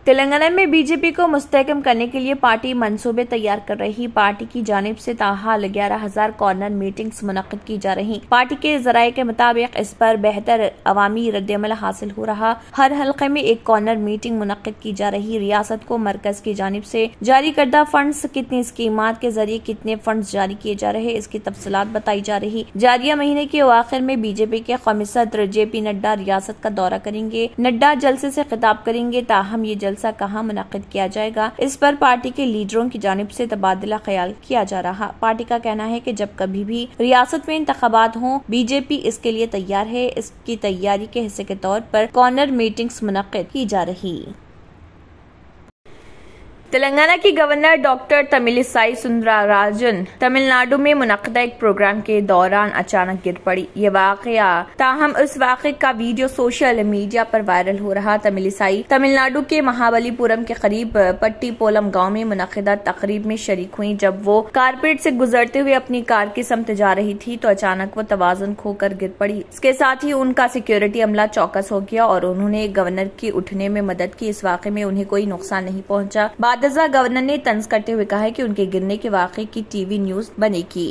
तेलंगाना में बीजेपी को मुस्तहकम करने के लिए पार्टी मंसूबे तैयार कर रही। पार्टी की जानिब से ताहाल 11,000 कॉर्नर मीटिंग्स मुनक्किद की जा रही। पार्टी के जराये के मुताबिक इस पर बेहतर अवामी रद्दअमल हासिल हो रहा। हर हल्के में एक कॉर्नर मीटिंग मुनक्किद की जा रही। रियासत को मरकज की जानिब से जारी करदा फंड्स, कितनी स्कीमात के जरिए कितने फंड्स जारी किए जा रहे, इसकी तफसीलात बताई जा रही। जारिया महीने के आखिर में बीजेपी के कौमी सदर JP नड्डा रियासत का दौरा करेंगे। नड्डा जलसे से खिताब करेंगे। ताहम ये जलसा कहाँ मुनक्किद किया जाएगा, इस पर पार्टी के लीडरों की जानिब से तबादला ख्याल किया जा रहा। पार्टी का कहना है कि जब कभी भी रियासत में इंतखाबात हों, बीजेपी इसके लिए तैयार है। इसकी तैयारी के हिस्से के तौर पर कॉर्नर मीटिंग्स मुनक्किद की जा रही। तेलंगाना की गवर्नर डॉक्टर तमिलिसाई सुंदरराजन तमिलनाडु में मुनक्किदा एक प्रोग्राम के दौरान अचानक गिर पड़ी। ये वाकया ताहम उस वाक़े का वीडियो सोशल मीडिया पर वायरल हो रहा। तमिलिसाई तमिलनाडु के महाबलीपुरम के करीब पट्टीपोलम गांव में मुनक्किदा तकरीब में शरीक हुई। जब वो कारपेट से गुजरते हुए अपनी कार की समत जा रही थी तो अचानक वो तवाज़ुन खोकर गिर पड़ी। इसके साथ ही उनका सिक्योरिटी अमला चौकस हो गया और उन्होंने गवर्नर की उठने में मदद की। इस वाक़े में उन्हें कोई नुकसान नहीं पहुंचा। गवर्नर ने तंज करते हुए कहा कि उनके गिरने के वाक़े की टीवी न्यूज बनेगी।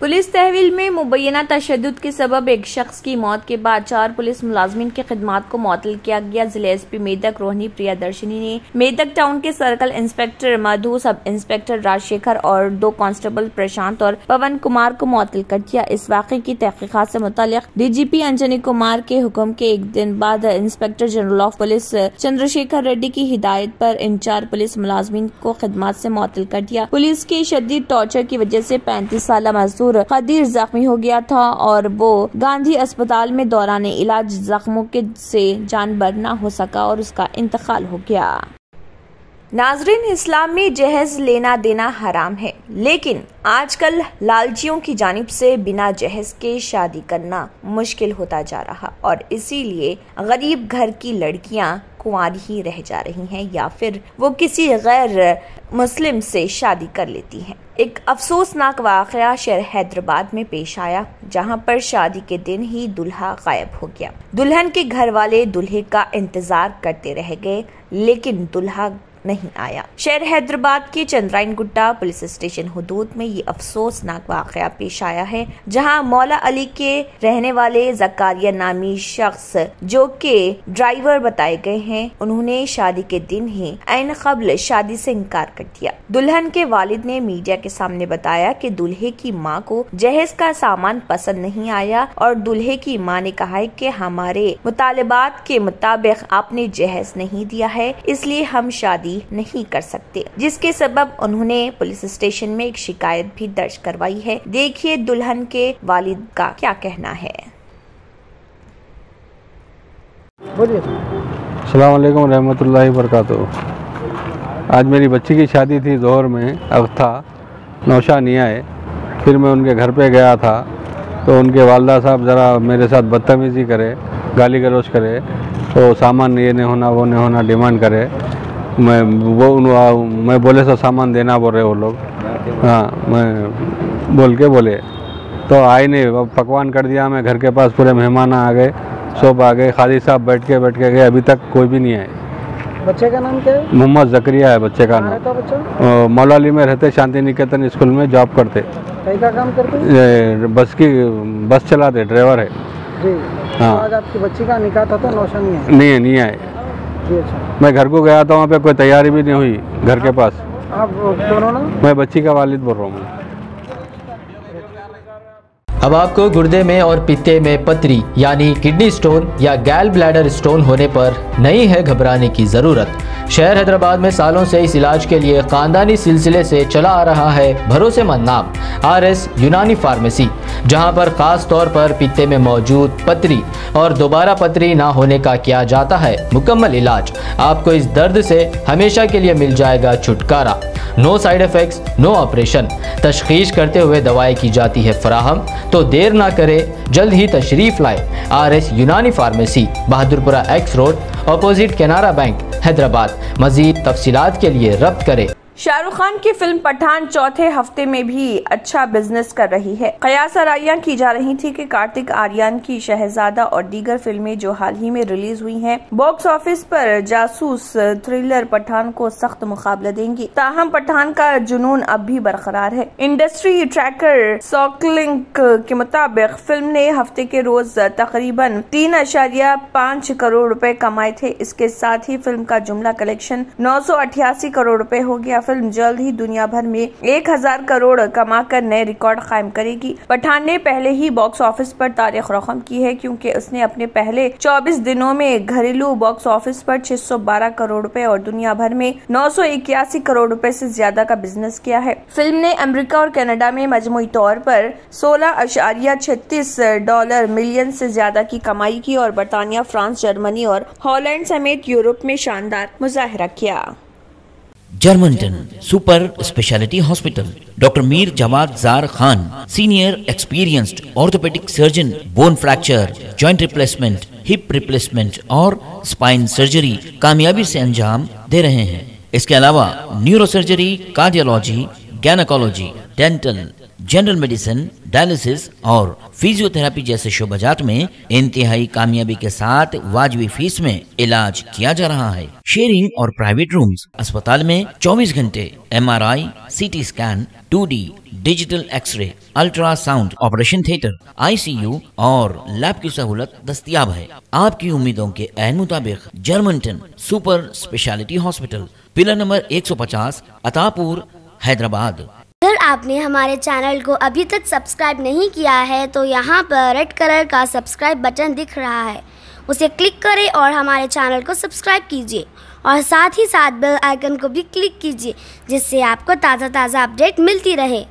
पुलिस तहवील में मुबैना तशद्दुद के सबब एक शख्स की मौत के बाद 4 पुलिस मुलाजमीन की खिदमात को मुअत्तल किया गया। जिले SP मेदक रोहिणी प्रियदर्शनी ने मेदक टाउन के सर्कल इंस्पेक्टर मधु, सब इंस्पेक्टर राजशेखर और 2 कांस्टेबल प्रशांत और पवन कुमार को मुअत्तल कर दिया। इस वाक़े की तहकीकात से मुतल्लिक DGP अंजनी कुमार के हुक्म के एक दिन बाद inspector general of police Chandrashekhar Reddy की हिदायत पर इन 4 पुलिस मुलाजमीन को खिदमात से मुअत्तल कर दिया। पुलिस की शदीद टॉर्चर की वजह से 35 साल मजदूर कदीर जख्मी हो गया था और वो गांधी अस्पताल में दौरान इलाज जख्मों के से जानबर न हो सका और उसका इंतकाल हो गया। नाजरीन, इस्लाम में जहेज लेना देना हराम है, लेकिन आजकल लालचियों की जानिब से बिना जहेज के शादी करना मुश्किल होता जा रहा और इसीलिए गरीब घर की लड़कियां कुंवारी ही रह जा रही हैं या फिर वो किसी गैर मुस्लिम से शादी कर लेती हैं। एक अफसोसनाक वाकया शहर हैदराबाद में पेश आया, जहां पर शादी के दिन ही दूल्हा गायब हो गया। दुल्हन के घर वाले दूल्हे का इंतजार करते रह गए, लेकिन दूल्हा नहीं आया। शहर हैदराबाद के चंद्राइन गुट्टा पुलिस स्टेशन हुदूद में ये अफसोसनाक वाकया पेश आया है, जहां मौला अली के रहने वाले जकारिया नामी शख्स जो के ड्राइवर बताए गए हैं, उन्होंने शादी के दिन ही ऐन क़ब्ल शादी से इनकार कर दिया। दुल्हन के वालिद ने मीडिया के सामने बताया कि दूल्हे की मां को जहेज का सामान पसंद नहीं आया और दूल्हे की मां ने कहा है कि हमारे मुतालिबात के मुताबिक आपने जहेज नहीं दिया है, इसलिए हम शादी नहीं कर सकते, जिसके सबब उन्होंने पुलिस स्टेशन में एक शिकायत भी दर्ज करवाई है। देखिए दुल्हन के वालिद का क्या कहना है। अस्सलाम वालेकुम रहमतुल्लाहि बरकातुहू। आज मेरी बच्ची की शादी थी जोहर में, अख्ता नौशा नहीं आए। फिर मैं उनके घर पे गया था तो उनके वालदा साहब ज़रा मेरे साथ बदतमीज़ी करे, गाली गलौज करे, तो सामान ये नहीं होना वो नहीं होना डिमांड करे। मैं बोले तो सामान देना बोल रहे वो लोग। हाँ, मैं बोल के बोले तो आए नहीं, पकवान कर दिया। मैं घर के पास पूरे मेहमान आ गए, सब आ गए, खादी साहब बैठ के गए, अभी तक कोई भी नहीं आए। बच्चे का नाम क्या है? मोहम्मद जकरिया है बच्चे का नाम। मौला अली में रहते, शांति निकेतन स्कूल में जॉब करते। क्या काम करते? बस चलाते, ड्राइवर है जी। हाँ। तो आज आपकी बच्ची का निकाह था तो नौशा नहीं आए? नहीं आए। अच्छा। मैं घर को गया था, वहाँ पे कोई तैयारी भी नहीं हुई घर के पास। आप दोनों ना? मैं बच्ची का वालिद बोल रहा हूँ। अब आपको गुर्दे में और पित्ते में पथरी यानी किडनी स्टोन या गैल ब्लैडर स्टोन होने पर नहीं है घबराने की ज़रूरत। शहर हैदराबाद में सालों से इस इलाज के लिए खानदानी सिलसिले से चला आ रहा है भरोसेमंद नाम RS यूनानी फार्मेसी। जहां पर खास तौर पर पित्ते में मौजूद पथरी और दोबारा पथरी ना होने का किया जाता है मुकम्मल इलाज। आपको इस दर्द से हमेशा के लिए मिल जाएगा छुटकारा। No side effects, no operation. तशखीस करते हुए दवाएं की जाती है फराहम। तो देर ना करें, जल्द ही तशरीफ लाए RS Unani pharmacy, Bahadurpura X road, opposite Canara bank, Hyderabad. मजीद तफसीलात के लिए रब्त करें। शाहरुख खान की फिल्म पठान चौथे हफ्ते में भी अच्छा बिजनेस कर रही है। कयास आराइयां की जा रही थी कि कार्तिक आर्यन की शहजादा और दीगर फिल्में जो हाल ही में रिलीज हुई हैं, बॉक्स ऑफिस पर जासूस थ्रिलर पठान को सख्त मुकाबला देंगी। ताहम पठान का जुनून अब भी बरकरार है। इंडस्ट्री ट्रैकर सॉकलिंक के मुताबिक फिल्म ने हफ्ते के रोज तकरीबन 3.5 करोड़ रुपए कमाए थे। इसके साथ ही फिल्म का जुमला कलेक्शन 988 करोड़ रुपए हो गया। फिल्म जल्द ही दुनिया भर में 1000 करोड़ कमाकर नए रिकॉर्ड कायम करेगी। पठान ने पहले ही बॉक्स ऑफिस पर तारीख रकम की है, क्योंकि उसने अपने पहले 24 दिनों में घरेलू बॉक्स ऑफिस पर 612 करोड़ रुपए और दुनिया भर में 981 करोड़ रुपए से ज्यादा का बिजनेस किया है। फिल्म ने अमेरिका और कनाडा में मजमूई तौर पर $16.36 मिलियन से ज्यादा की कमाई की और बरतानिया, फ्रांस, जर्मनी और हॉलैंड समेत यूरोप में शानदार मुजाहरा किया। Germanten super speciality hospital, doctor Mir Jawad Jar Khan, senior experienced orthopaedic surgeon, bone fracture, joint replacement, hip replacement और स्पाइन सर्जरी कामयाबी से अंजाम दे रहे हैं। इसके अलावा neuro surgery, cardiology, gynaecology, dental, general medicine, dialysis और फिजियोथेरेपी जैसे शोबाजात में इंतहाई कामयाबी के साथ वाजिबी फीस में इलाज किया जा रहा है। शेयरिंग और प्राइवेट रूम्स, अस्पताल में 24 घंटे MRI, CT scan, 2D digital x-ray, ultrasound, operation theatre, ICU और लैब की सहूलत दस्तयाब है। आपकी उम्मीदों के ऐन मुताबिक Germanten super speciality hospital, pillar number 150, Attapur, Hyderabad. अगर आपने हमारे चैनल को अभी तक सब्सक्राइब नहीं किया है तो यहाँ पर रेड कलर का सब्सक्राइब बटन दिख रहा है, उसे क्लिक करें और हमारे चैनल को सब्सक्राइब कीजिए और साथ ही साथ बेल आइकन को भी क्लिक कीजिए, जिससे आपको ताज़ा अपडेट मिलती रहे।